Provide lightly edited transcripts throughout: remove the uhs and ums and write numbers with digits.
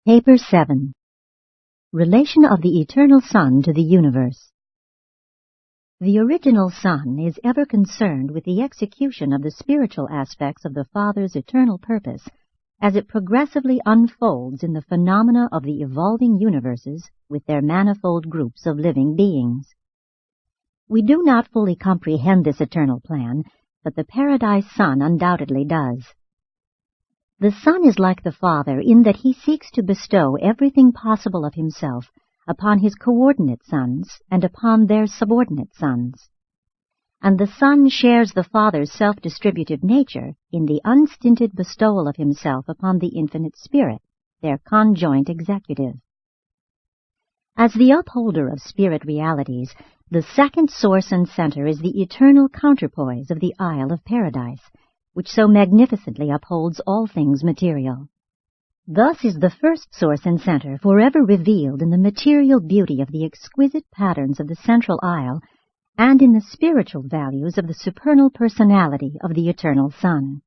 Paper 7. Relation of the Eternal Sun to the Universe. The original Sun is ever concerned with the execution of the spiritual aspects of the Father's eternal purpose as it progressively unfolds in the phenomena of the evolving universes with their manifold groups of living beings. We do not fully comprehend this eternal plan, but the Paradise Sun undoubtedly does. The Sun is like the Father in that he seeks to bestow everything possible of himself upon his coordinate sons and upon their subordinate sons. And the Son shares the Father's self-distributive nature in the unstinted bestowal of himself upon the Infinite Spirit, their conjoint executive. As the upholder of spirit realities, the second source and center is the eternal counterpoise of the Isle of Paradise, which so magnificently upholds all things material. Thus is the first source and center forever revealed in the material beauty of the exquisite patterns of the central isle and in the spiritual values of the supernal personality of the Eternal Sun.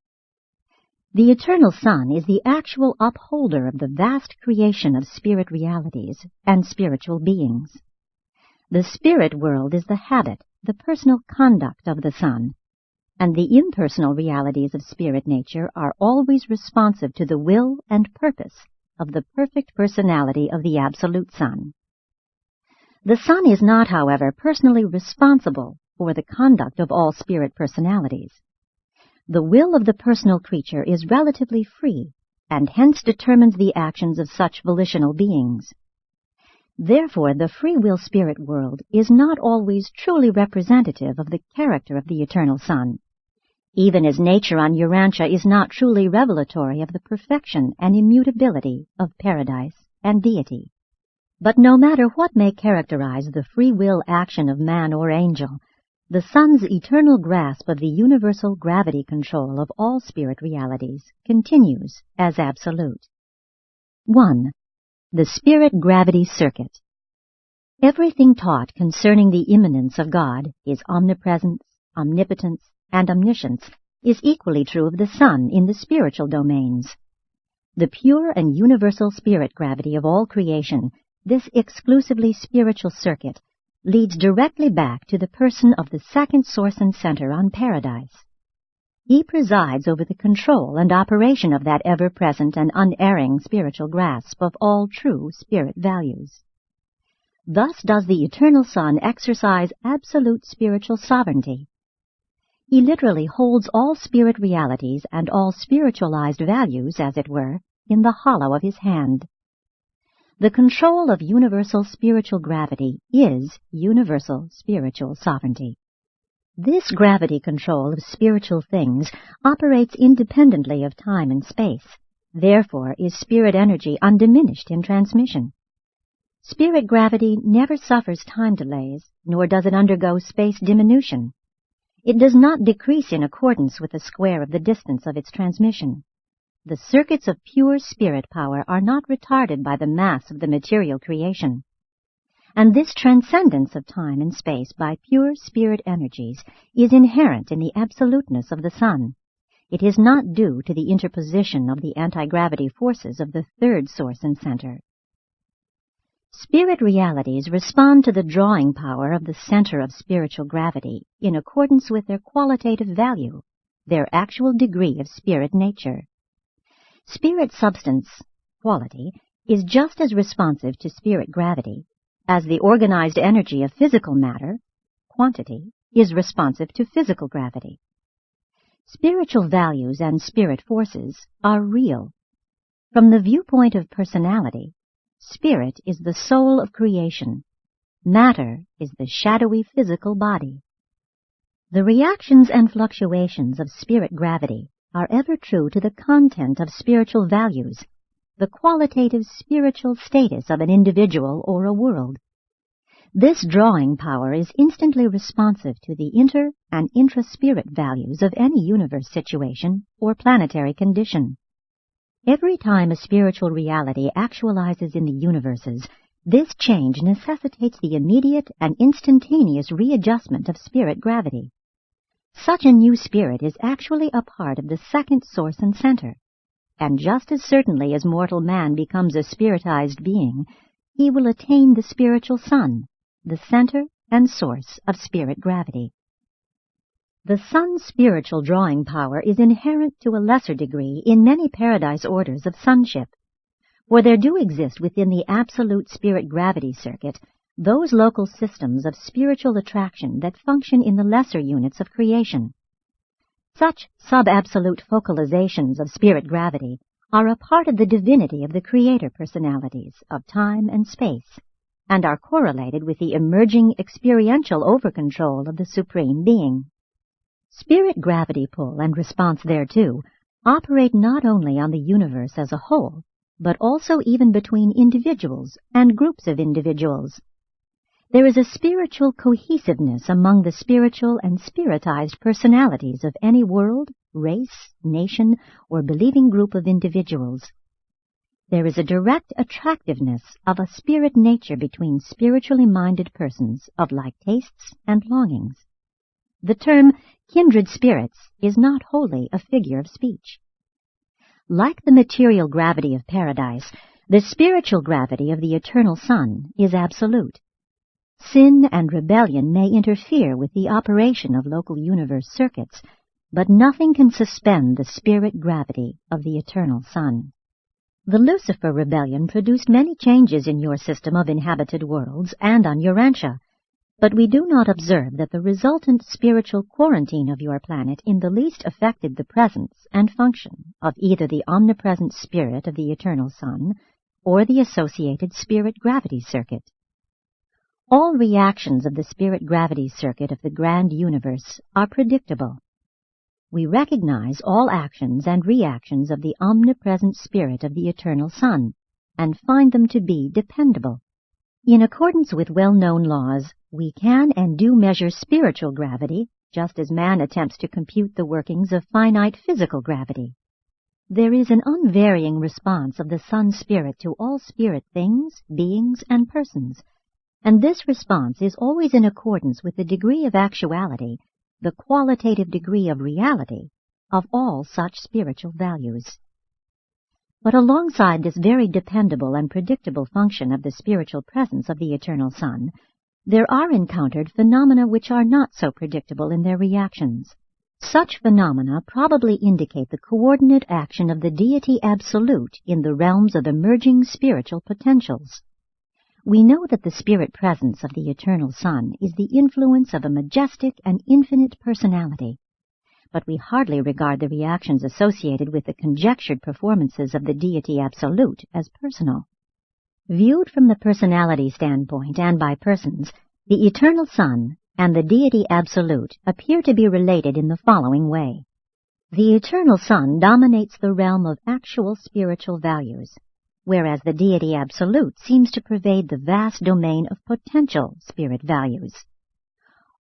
The Eternal Sun is the actual upholder of the vast creation of spirit realities and spiritual beings. The spirit world is the habit, the personal conduct of the Sun, and the impersonal realities of spirit nature are always responsive to the will and purpose of the perfect personality of the Absolute Sun. The Sun is not, however, personally responsible for the conduct of all spirit personalities. The will of the personal creature is relatively free, and hence determines the actions of such volitional beings. Therefore, the free will spirit world is not always truly representative of the character of the Eternal Sun, even as nature on Urantia is not truly revelatory of the perfection and immutability of paradise and deity. But no matter what may characterize the free will action of man or angel, the Sun's eternal grasp of the universal gravity control of all spirit realities continues as absolute. 1. The Spirit Gravity Circuit. Everything taught concerning the immanence of God, his omnipresence, omnipotence, and omniscience, is equally true of the Sun in the spiritual domains. The pure and universal spirit gravity of all creation, this exclusively spiritual circuit, leads directly back to the person of the second source and center on Paradise. He presides over the control and operation of that ever-present and unerring spiritual grasp of all true spirit values. Thus does the Eternal Sun exercise absolute spiritual sovereignty. He literally holds all spirit realities and all spiritualized values, as it were, in the hollow of his hand. The control of universal spiritual gravity is universal spiritual sovereignty. This gravity control of spiritual things operates independently of time and space, therefore is spirit energy undiminished in transmission. Spirit gravity never suffers time delays, nor does it undergo space diminution. It does not decrease in accordance with the square of the distance of its transmission. The circuits of pure spirit power are not retarded by the mass of the material creation. And this transcendence of time and space by pure spirit energies is inherent in the absoluteness of the Sun. It is not due to the interposition of the anti-gravity forces of the third source and center. Spirit realities respond to the drawing power of the center of spiritual gravity in accordance with their qualitative value, their actual degree of spirit nature. Spirit substance, quality, is just as responsive to spirit gravity as the organized energy of physical matter, quantity, is responsive to physical gravity. Spiritual values and spirit forces are real. From the viewpoint of personality, spirit is the soul of creation. Matter is the shadowy physical body. The reactions and fluctuations of spirit gravity are ever true to the content of spiritual values, the qualitative spiritual status of an individual or a world. This drawing power is instantly responsive to the inter- and intra-spirit values of any universe situation or planetary condition. Every time a spiritual reality actualizes in the universes, this change necessitates the immediate and instantaneous readjustment of spirit gravity. Such a new spirit is actually a part of the second source and center. and just as certainly as mortal man becomes a spiritized being, he will attain the spiritual sun, the center and source of spirit gravity. The sun's spiritual drawing power is inherent to a lesser degree in many paradise orders of sonship, for there do exist within the absolute spirit gravity circuit those local systems of spiritual attraction that function in the lesser units of creation. Such sub-absolute focalizations of spirit gravity are a part of the divinity of the creator personalities of time and space, and are correlated with the emerging experiential over-control of the Supreme Being. Spirit gravity pull and response thereto operate not only on the universe as a whole, but also even between individuals and groups of individuals. There is a spiritual cohesiveness among the spiritual and spiritized personalities of any world, race, nation, or believing group of individuals. There is a direct attractiveness of a spirit nature between spiritually minded persons of like tastes and longings. The term kindred spirits is not wholly a figure of speech. Like the material gravity of paradise, the spiritual gravity of the eternal sun is absolute. Sin and rebellion may interfere with the operation of local universe circuits, but nothing can suspend the spirit gravity of the eternal sun. The Lucifer rebellion produced many changes in your system of inhabited worlds and on Urantia, but we do not observe that the resultant spiritual quarantine of your planet in the least affected the presence and function of either the omnipresent spirit of the eternal sun or the associated spirit gravity circuit. All reactions of the spirit gravity circuit of the grand universe are predictable. We recognize all actions and reactions of the omnipresent spirit of the eternal sun, and find them to be dependable. In accordance with well-known laws, we can and do measure spiritual gravity, just as man attempts to compute the workings of finite physical gravity. There is an unvarying response of the sun spirit to all spirit things, beings, and persons, and this response is always in accordance with the degree of actuality, the qualitative degree of reality, of all such spiritual values. But alongside this very dependable and predictable function of the spiritual presence of the eternal sun, there are encountered phenomena which are not so predictable in their reactions. Such phenomena probably indicate the coordinate action of the deity absolute in the realms of emerging spiritual potentials. We know that the spirit presence of the eternal sun is the influence of a majestic and infinite personality, but we hardly regard the reactions associated with the conjectured performances of the deity absolute as personal. Viewed from the personality standpoint and by persons, the eternal sun and the deity absolute appear to be related in the following way. The eternal sun dominates the realm of actual spiritual values, whereas the deity absolute seems to pervade the vast domain of potential spirit values.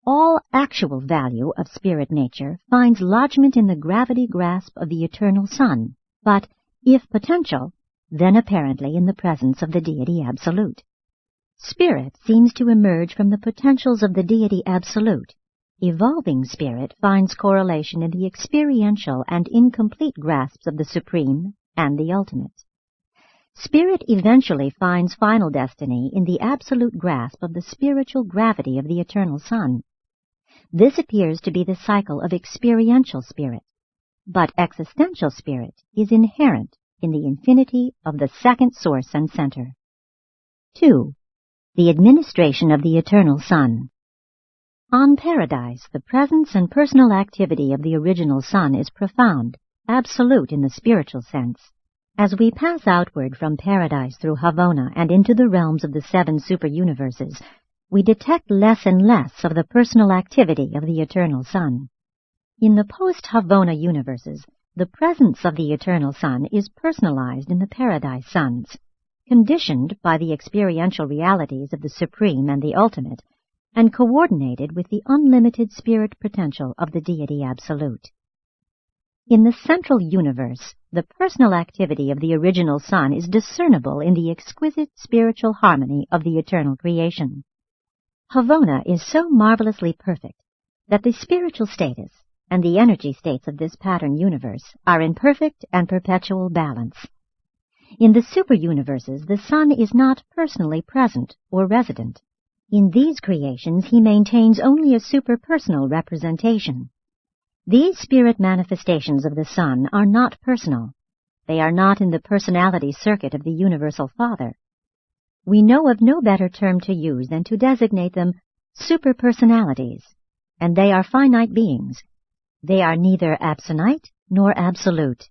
All actual value of spirit nature finds lodgment in the gravity grasp of the eternal sun, but, if potential, then apparently in the presence of the deity absolute. Spirit seems to emerge from the potentials of the deity absolute. Evolving spirit finds correlation in the experiential and incomplete grasps of the supreme and the ultimate. Spirit eventually finds final destiny in the absolute grasp of the spiritual gravity of the eternal sun. This appears to be the cycle of experiential spirit, but existential spirit is inherent in the infinity of the second source and center. 2. The administration of the eternal sun. On paradise, the presence and personal activity of the original sun is profound, absolute in the spiritual sense. As we pass outward from paradise through Havona and into the realms of the 7 super-universes, we detect less and less of the personal activity of the eternal sun. In the post-Havona universes, the presence of the eternal sun is personalized in the paradise suns, conditioned by the experiential realities of the supreme and the ultimate, and coordinated with the unlimited spirit potential of the deity absolute. In the central universe, the personal activity of the original sun is discernible in the exquisite spiritual harmony of the eternal creation. Havona is so marvelously perfect that the spiritual status, and the energy states of this pattern universe are in perfect and perpetual balance. In the super-universes, the Son is not personally present or resident. In these creations, he maintains only a super-personal representation. These spirit manifestations of the Son are not personal. They are not in the personality circuit of the Universal Father. We know of no better term to use than to designate them super-personalities, and they are finite beings. They are neither absonite nor absolute.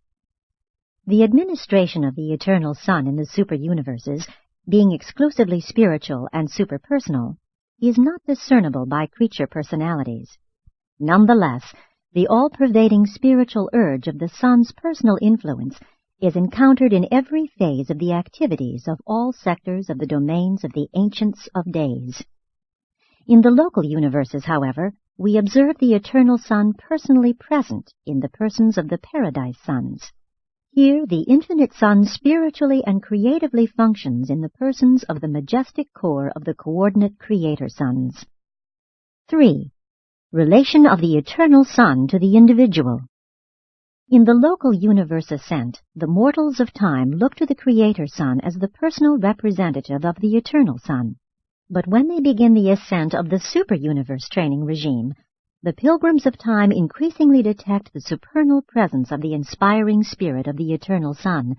The administration of the eternal Son in the super-universes, being exclusively spiritual and super-personal, is not discernible by creature personalities. Nonetheless, the all-pervading spiritual urge of the Son's personal influence is encountered in every phase of the activities of all sectors of the domains of the Ancients of Days. In the local universes, however, we observe the eternal Son personally present in the persons of the Paradise Sons. Here, the infinite Son spiritually and creatively functions in the persons of the majestic core of the coordinate Creator Sons. 3. Relation of the eternal Son to the individual. In the local universe ascent, the mortals of time look to the Creator Son as the personal representative of the eternal Son. But when they begin the ascent of the super-universe training regime, the pilgrims of time increasingly detect the supernal presence of the inspiring spirit of the eternal Son,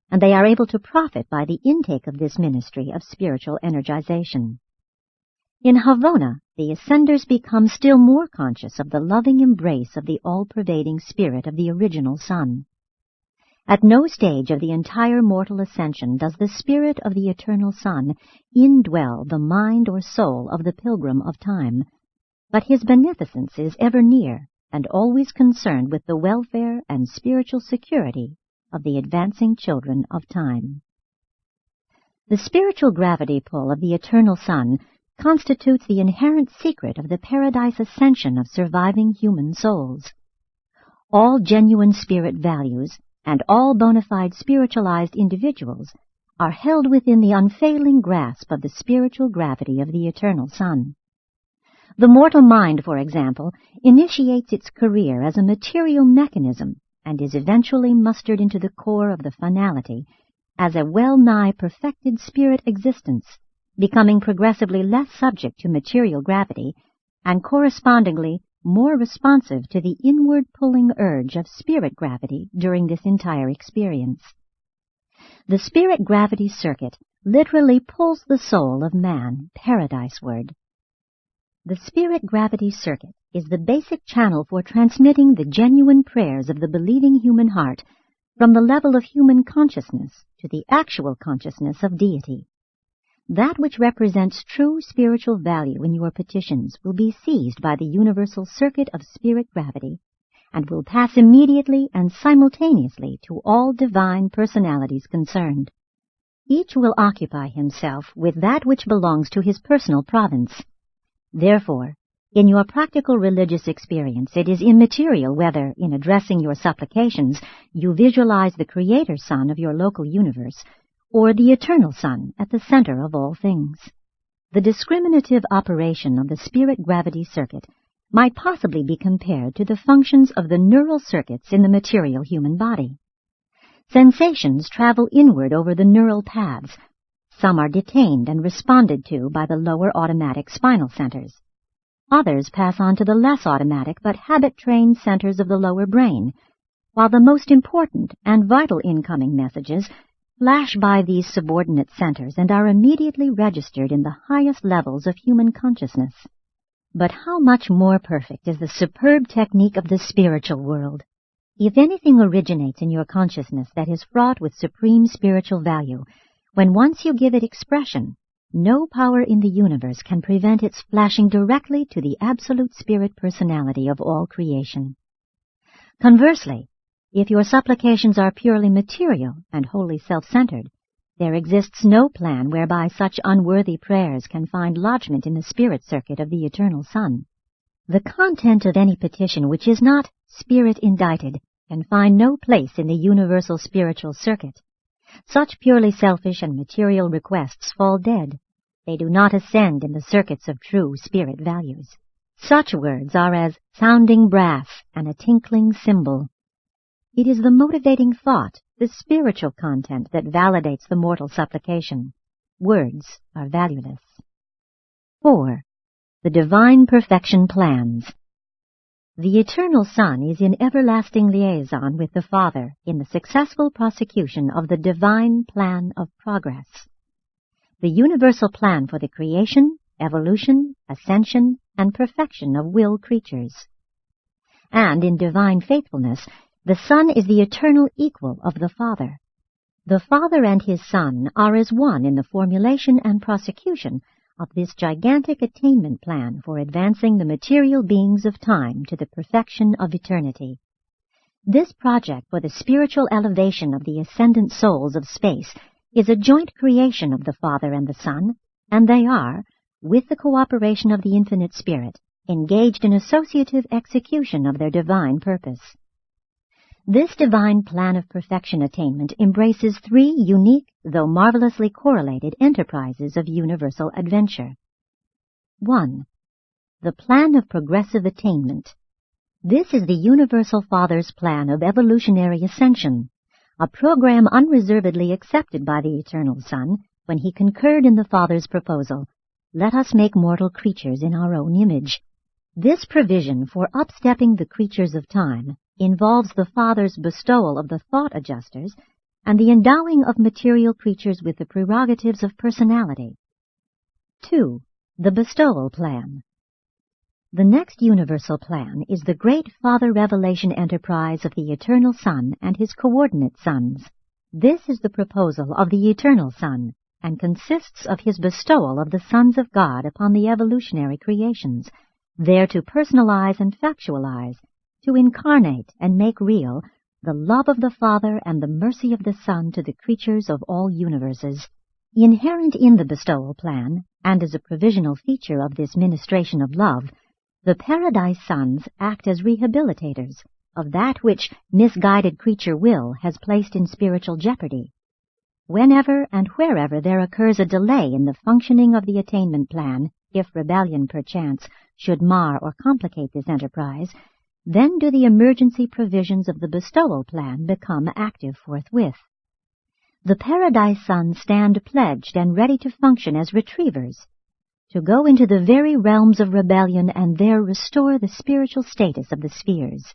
and they are able to profit by the intake of this ministry of spiritual energization. In Havona, the ascenders become still more conscious of the loving embrace of the all-pervading spirit of the original Son. At no stage of the entire mortal ascension does the spirit of the eternal Son indwell the mind or soul of the pilgrim of time, but his beneficence is ever near and always concerned with the welfare and spiritual security of the advancing children of time. The spiritual gravity pull of the eternal Son constitutes the inherent secret of the paradise ascension of surviving human souls. All genuine spirit values and all bona fide spiritualized individuals are held within the unfailing grasp of the spiritual gravity of the eternal Son. The mortal mind, for example, initiates its career as a material mechanism and is eventually mustered into the core of the finality as a well-nigh perfected spirit existence, becoming progressively less subject to material gravity and correspondingly more responsive to the inward pulling urge of spirit gravity during this entire experience. The spirit gravity circuit literally pulls the soul of man paradiseward. The spirit gravity circuit is the basic channel for transmitting the genuine prayers of the believing human heart from the level of human consciousness to the actual consciousness of deity. That which represents true spiritual value in your petitions will be seized by the universal circuit of spirit gravity and will pass immediately and simultaneously to all divine personalities concerned. Each will occupy himself with that which belongs to his personal province. Therefore, in your practical religious experience, it is immaterial whether, in addressing your supplications, you visualize the Creator Son of your local universe or the eternal Son at the center of all things. The discriminative operation of the spirit gravity circuit might possibly be compared to the functions of the neural circuits in the material human body. Sensations travel inward over the neural paths. Some are detained and responded to by the lower automatic spinal centers. Others pass on to the less automatic but habit-trained centers of the lower brain, while the most important and vital incoming messages flash by these subordinate centers and are immediately registered in the highest levels of human consciousness. But how much more perfect is the superb technique of the spiritual world? If anything originates in your consciousness that is fraught with supreme spiritual value, when once you give it expression, no power in the universe can prevent its flashing directly to the absolute spirit personality of all creation. Conversely, if your supplications are purely material and wholly self-centered, there exists no plan whereby such unworthy prayers can find lodgment in the spirit circuit of the eternal Son. The content of any petition which is not spirit-indicted can find no place in the universal spiritual circuit. Such purely selfish and material requests fall dead. They do not ascend in the circuits of true spirit values. Such words are as sounding brass and a tinkling cymbal. It is the motivating thought, the spiritual content, that validates the mortal supplication. Words are valueless. 4. The divine perfection plans. The Eternal Son is in everlasting liaison with the Father in the successful prosecution of the divine plan of progress. The universal plan for the creation, evolution, ascension, and perfection of will creatures. And in divine faithfulness, the Son is the eternal equal of the Father. The Father and his Son are as one in the formulation and prosecution of this gigantic attainment plan for advancing the material beings of time to the perfection of eternity. This project for the spiritual elevation of the ascendant souls of space is a joint creation of the Father and the Son, and they are, with the cooperation of the Infinite Spirit, engaged in associative execution of their divine purpose. This divine plan of perfection attainment embraces 3 unique, though marvelously correlated, enterprises of universal adventure. 1. The plan of progressive attainment. This is the Universal Father's plan of evolutionary ascension, a program unreservedly accepted by the Eternal Son when he concurred in the Father's proposal, "Let us make mortal creatures in our own image." This provision for upstepping the creatures of time involves the Father's bestowal of the thought adjusters and the endowing of material creatures with the prerogatives of personality. 2. The bestowal plan. The next universal plan is the great Father revelation enterprise of the Eternal Son and his coordinate sons. This is the proposal of the Eternal Son, and consists of his bestowal of the sons of God upon the evolutionary creations, there to personalize and factualize, to incarnate and make real the love of the Father and the mercy of the Son to the creatures of all universes. Inherent in the bestowal plan, and as a provisional feature of this ministration of love, the Paradise Sons act as rehabilitators of that which misguided creature will has placed in spiritual jeopardy. Whenever and wherever there occurs a delay in the functioning of the attainment plan, if rebellion perchance should mar or complicate this enterprise, then do the emergency provisions of the bestowal plan become active forthwith. The Paradise Sons stand pledged and ready to function as retrievers, to go into the very realms of rebellion and there restore the spiritual status of the spheres.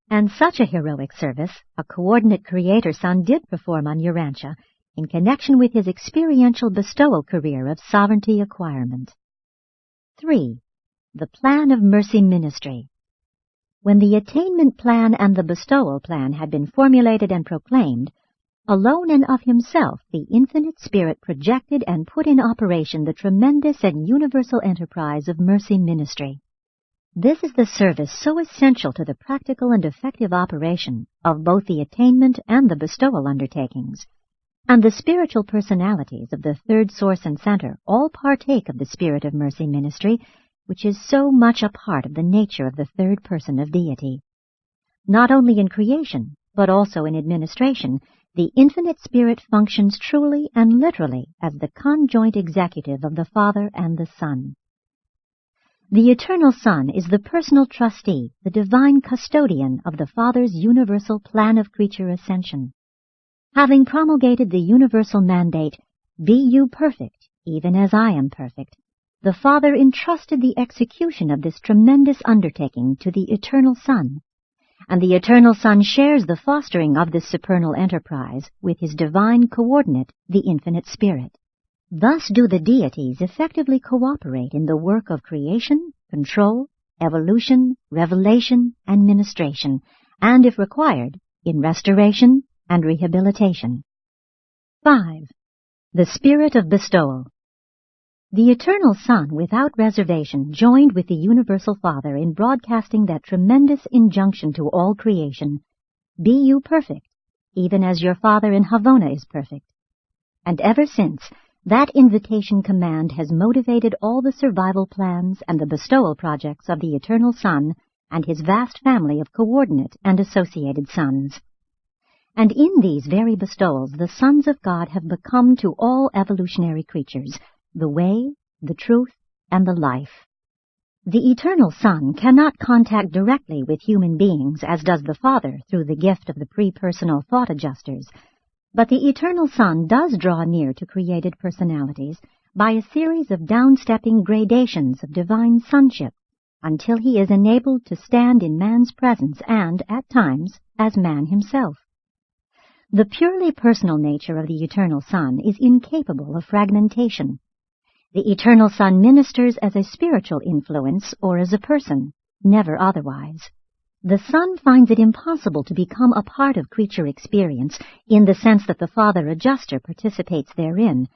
And such a heroic service a coordinate Creator Son did perform on Urantia in connection with his experiential bestowal career of sovereignty acquirement. 3. The plan of mercy ministry. When the attainment plan and the bestowal plan had been formulated and proclaimed, alone and of himself the Infinite Spirit projected and put in operation the tremendous and universal enterprise of mercy ministry. This is the service so essential to the practical and effective operation of both the attainment and the bestowal undertakings, and the spiritual personalities of the third source and center all partake of the spirit of mercy ministry, which is so much a part of the nature of the third person of deity. Not only in creation, but also in administration, the Infinite Spirit functions truly and literally as the conjoint executive of the Father and the Son. The Eternal Son is the personal trustee, the divine custodian of the Father's universal plan of creature ascension. Having promulgated the universal mandate, "Be you perfect, even as I am perfect," the Father entrusted the execution of this tremendous undertaking to the Eternal Son, and the Eternal Son shares the fostering of this supernal enterprise with his divine coordinate, the Infinite Spirit. Thus do the deities effectively cooperate in the work of creation, control, evolution, revelation, and ministration, and, if required, in restoration and rehabilitation. 5. The Spirit of Bestowal. The Eternal Son, without reservation, joined with the Universal Father in broadcasting that tremendous injunction to all creation, "Be you perfect, even as your Father in Havona is perfect." And ever since, that invitation command has motivated all the survival plans and the bestowal projects of the Eternal Son and his vast family of coordinate and associated sons. And in these very bestowals the sons of God have become to all evolutionary creatures the way, the truth, and the life. The Eternal Son cannot contact directly with human beings as does the Father through the gift of the pre-personal thought adjusters, but the Eternal Son does draw near to created personalities by a series of downstepping gradations of divine sonship until he is enabled to stand in man's presence and, at times, as man himself. The purely personal nature of the Eternal Son is incapable of fragmentation. The Eternal Son ministers as a spiritual influence or as a person, never otherwise. The Son finds it impossible to become a part of creature experience in the sense that the Father Adjuster participates therein,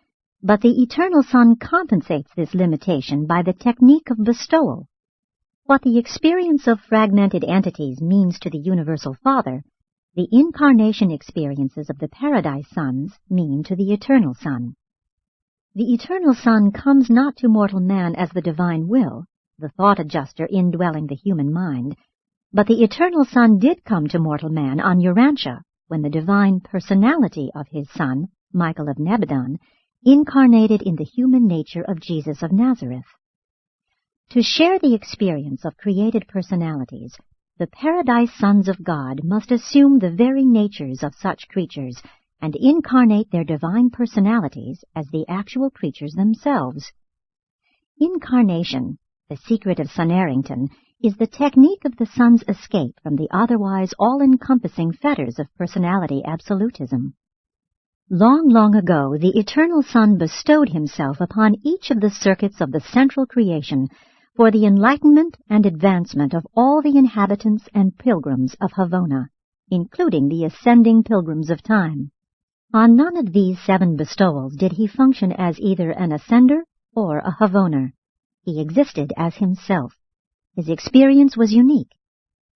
but the Eternal Son compensates this limitation by the technique of bestowal. What the experience of fragmented entities means to the Universal Father, the incarnation experiences of the Paradise Sons mean to the Eternal Son. The Eternal Son comes not to mortal man as the divine will, the thought adjuster indwelling the human mind, but the Eternal Son did come to mortal man on Urantia when the divine personality of his Son, Michael of Nebadon, incarnated in the human nature of Jesus of Nazareth. To share the experience of created personalities, the Paradise Sons of God must assume the very natures of such creatures and incarnate their divine personalities as the actual creatures themselves. Incarnation, the secret of Son Errington, is the technique of the Son's escape from the otherwise all-encompassing fetters of personality absolutism. Long, long ago, the Eternal Son bestowed himself upon each of the circuits of the central creation for the enlightenment and advancement of all the inhabitants and pilgrims of Havona, including the ascending pilgrims of time. On none of these 7 bestowals did he function as either an ascender or a Havoner. He existed as himself. His experience was unique.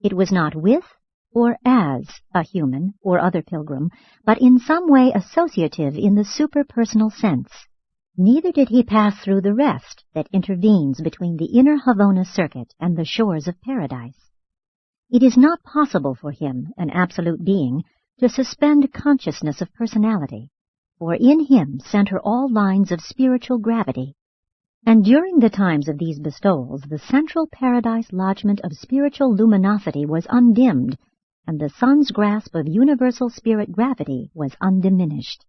It was not with or as a human or other pilgrim, but in some way associative in the superpersonal sense. Neither did he pass through the rest that intervenes between the inner Havona circuit and the shores of paradise. It is not possible for him, an absolute being, to suspend consciousness of personality, for in him center all lines of spiritual gravity. And during the times of these bestowals, the central paradise lodgment of spiritual luminosity was undimmed, and the Son's grasp of universal spirit gravity was undiminished.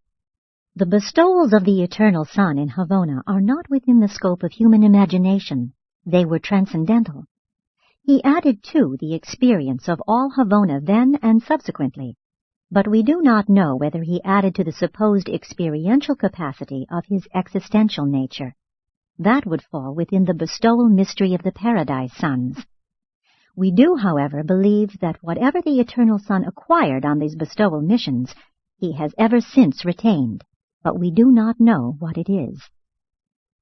The bestowals of the Eternal Son in Havona are not within the scope of human imagination. They were transcendental. He added, too, the experience of all Havona then and subsequently, but we do not know whether he added to the supposed experiential capacity of his existential nature. That would fall within the bestowal mystery of the Paradise Sons. We do, however, believe that whatever the Eternal Son acquired on these bestowal missions, he has ever since retained, but we do not know what it is.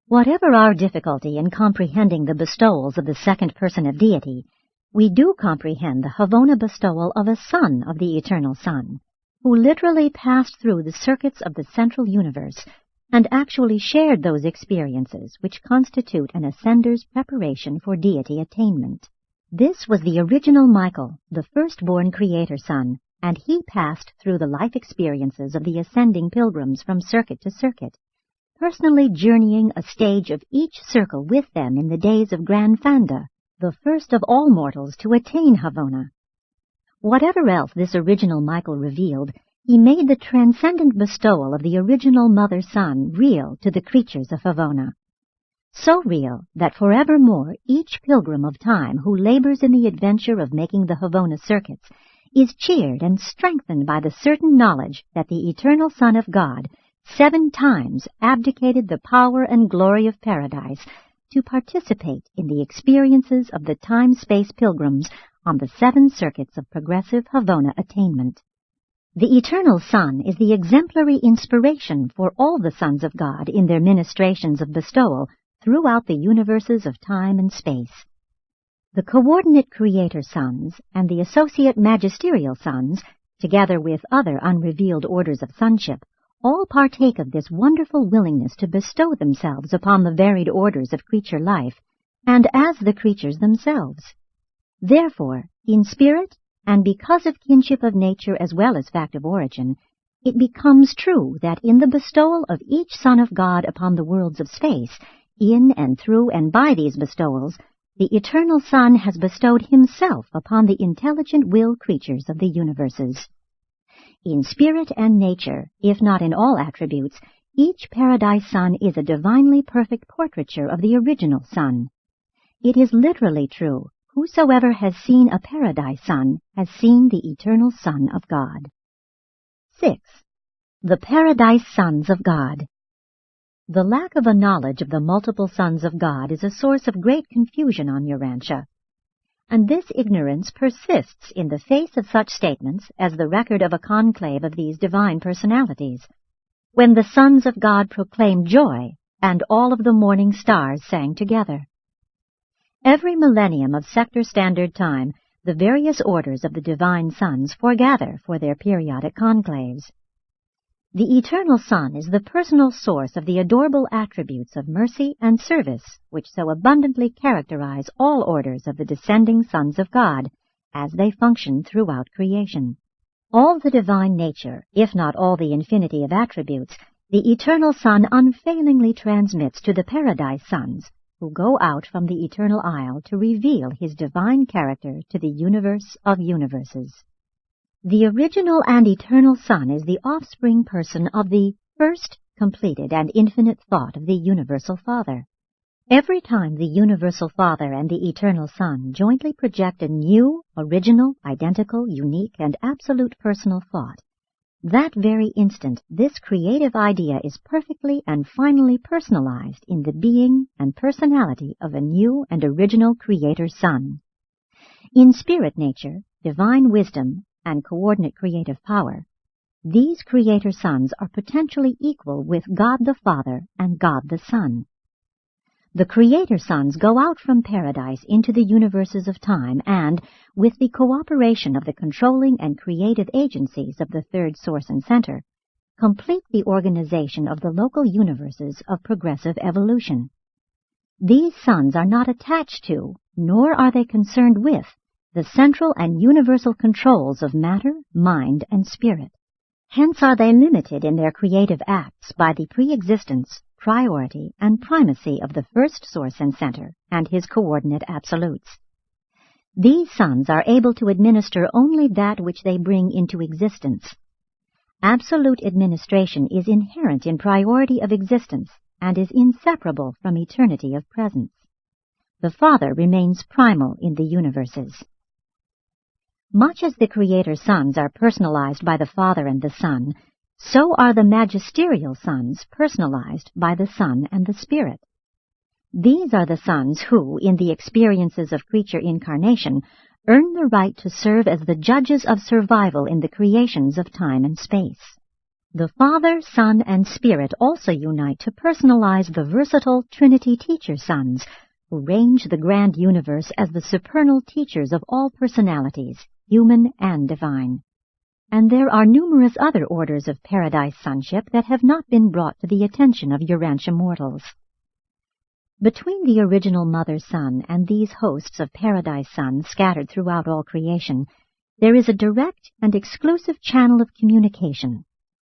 Whatever our difficulty in comprehending the bestowals of the second person of deity, we do comprehend the Havona bestowal of a Son of the Eternal Son, who literally passed through the circuits of the central universe and actually shared those experiences which constitute an ascender's preparation for deity attainment. This was the original Michael, the firstborn Creator Son, and he passed through the life experiences of the ascending pilgrims from circuit to circuit, personally journeying a stage of each circle with them in the days of Grand Fanda, the first of all mortals to attain Havona. Whatever else this original Michael revealed, he made the transcendent bestowal of the original Mother Son real to the creatures of Havona. So real that forevermore each pilgrim of time who labors in the adventure of making the Havona circuits is cheered and strengthened by the certain knowledge that the Eternal Son of God 7 times abdicated the power and glory of paradise to participate in the experiences of the time-space pilgrims on the 7 circuits of progressive Havona attainment. The Eternal Son is the exemplary inspiration for all the sons of God in their ministrations of bestowal throughout the universes of time and space. The coordinate Creator Sons and the associate magisterial sons, together with other unrevealed orders of sonship, all partake of this wonderful willingness to bestow themselves upon the varied orders of creature life, and as the creatures themselves. Therefore, in spirit, and because of kinship of nature as well as fact of origin, it becomes true that in the bestowal of each Son of God upon the worlds of space, in and through and by these bestowals, the Eternal Son has bestowed himself upon the intelligent will creatures of the universes. In spirit and nature, if not in all attributes, each Paradise Son is a divinely perfect portraiture of the original Son. It is literally true, whosoever has seen a Paradise Son has seen the Eternal Son of God. 6. The Paradise Sons of God. The lack of a knowledge of the multiple sons of God is a source of great confusion on Urantia, and this ignorance persists in the face of such statements as the record of a conclave of these divine personalities, when the sons of God proclaimed joy, and all of the morning stars sang together. Every millennium of sector standard time, the various orders of the divine sons foregather for their periodic conclaves. The Eternal Son is the personal source of the adorable attributes of mercy and service which so abundantly characterize all orders of the descending sons of God as they function throughout creation. All the divine nature, if not all the infinity of attributes, the Eternal Son unfailingly transmits to the Paradise Sons, who go out from the Eternal Isle to reveal his divine character to the universe of universes. The original and eternal Son is the offspring person of the first, completed, and infinite thought of the Universal Father. Every time the Universal Father and the Eternal Son jointly project a new, original, identical, unique, and absolute personal thought, that very instant this creative idea is perfectly and finally personalized in the being and personality of a new and original Creator Son. In spirit nature, divine wisdom, and coordinate creative power, these Creator Sons are potentially equal with God the Father and God the Son. The Creator Sons go out from paradise into the universes of time and, with the cooperation of the controlling and creative agencies of the third source and center, complete the organization of the local universes of progressive evolution. These sons are not attached to, nor are they concerned with, the central and universal controls of matter, mind, and spirit. Hence are they limited in their creative acts by the pre-existence, priority, and primacy of the first source and center and his coordinate absolutes. These sons are able to administer only that which they bring into existence. Absolute administration is inherent in priority of existence and is inseparable from eternity of presence. The Father remains primal in the universes. Much as the Creator Sons are personalized by the Father and the Son, so are the magisterial sons personalized by the Son and the Spirit. These are the sons who, in the experiences of creature incarnation, earn the right to serve as the judges of survival in the creations of time and space. The Father, Son, and Spirit also unite to personalize the versatile Trinity Teacher Sons, who range the grand universe as the supernal teachers of all personalities, human and divine. And there are numerous other orders of paradise sonship that have not been brought to the attention of Urantia mortals. Between the original Mother Sun and these hosts of paradise sons scattered throughout all creation, there is a direct and exclusive channel of communication,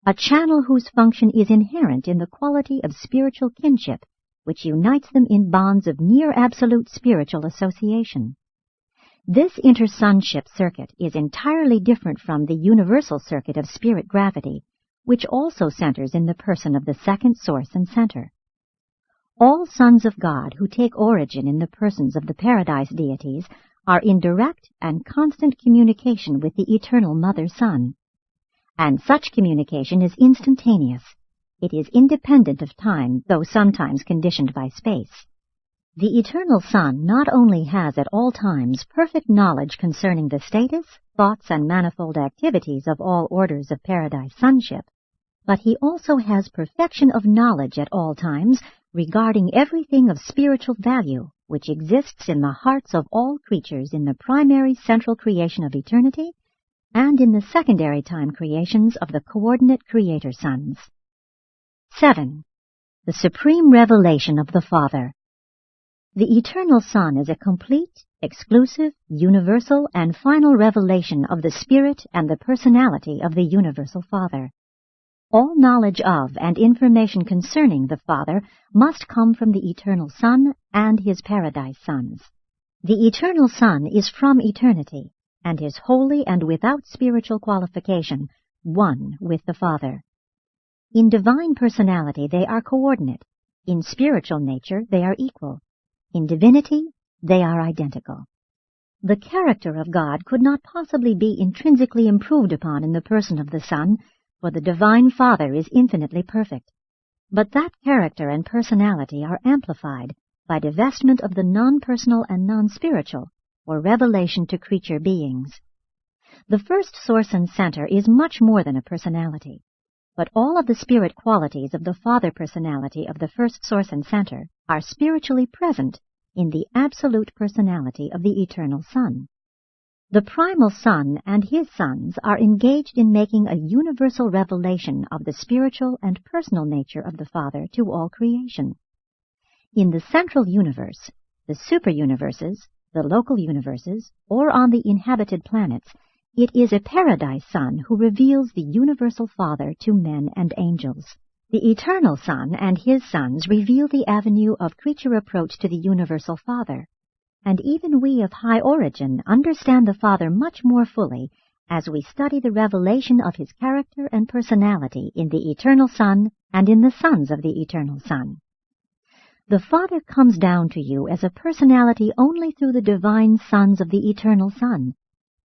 a channel whose function is inherent in the quality of spiritual kinship, which unites them in bonds of near absolute spiritual association. This intersonship circuit is entirely different from the universal circuit of spirit gravity, which also centers in the person of the second source and center. All sons of God who take origin in the persons of the paradise deities are in direct and constant communication with the eternal Mother Sun. And such communication is instantaneous. It is independent of time, though sometimes conditioned by space. The Eternal Son not only has at all times perfect knowledge concerning the status, thoughts, and manifold activities of all orders of paradise sonship, but he also has perfection of knowledge at all times regarding everything of spiritual value which exists in the hearts of all creatures in the primary central creation of eternity and in the secondary time creations of the coordinate Creator Sons. 7. The Supreme Revelation of the Father. The Eternal Son is a complete, exclusive, universal, and final revelation of the Spirit and the personality of the Universal Father. All knowledge of and information concerning the Father must come from the Eternal Son and his Paradise Sons. The Eternal Son is from eternity, and is wholly and without spiritual qualification, one with the Father. In divine personality they are coordinate. In spiritual nature they are equal. In divinity they are identical. The character of God could not possibly be intrinsically improved upon in the person of the Son, for the Divine Father is infinitely perfect. But that character and personality are amplified by divestment of the non-personal and non-spiritual, or revelation to creature beings. The first source and center is much more than a personality, but all of the spirit qualities of the Father personality of the first source and center are spiritually present in the absolute personality of the Eternal Son. The primal Son and his sons are engaged in making a universal revelation of the spiritual and personal nature of the Father to all creation. In the central universe, the superuniverses, the local universes, or on the inhabited planets, it is a paradise Son who reveals the universal Father to men and angels. The Eternal Son and his sons reveal the avenue of creature approach to the universal Father, and even we of high origin understand the Father much more fully as we study the revelation of his character and personality in the Eternal Son and in the sons of the Eternal Son. The Father comes down to you as a personality only through the divine sons of the Eternal Son,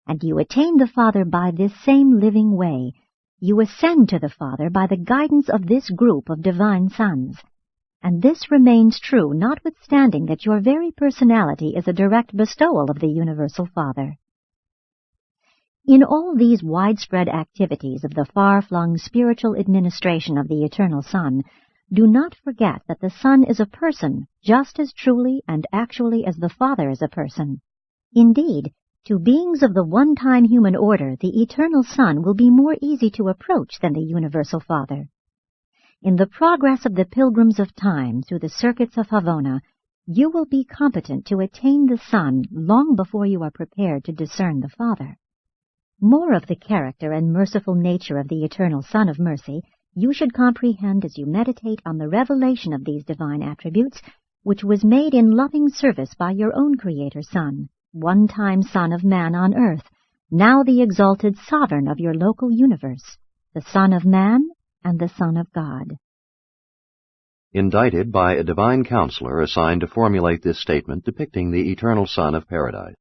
and you attain the Father by this same living way. You ascend to the Father by the guidance of this group of divine sons, and this remains true notwithstanding that your very personality is a direct bestowal of the Universal Father. In all these widespread activities of the far-flung spiritual administration of the Eternal Son, do not forget that the Son is a person just as truly and actually as the Father is a person. Indeed, to beings of the one-time human order, the Eternal Son will be more easy to approach than the Universal Father. In the progress of the pilgrims of time through the circuits of Havona, you will be competent to attain the Son long before you are prepared to discern the Father. More of the character and merciful nature of the Eternal Son of Mercy you should comprehend as you meditate on the revelation of these divine attributes, which was made in loving service by your own Creator Son, one-time Son of Man on earth, now the exalted Sovereign of your local universe, the Son of Man and the Son of God. Indicted by a divine counselor assigned to formulate this statement depicting the Eternal Son of Paradise.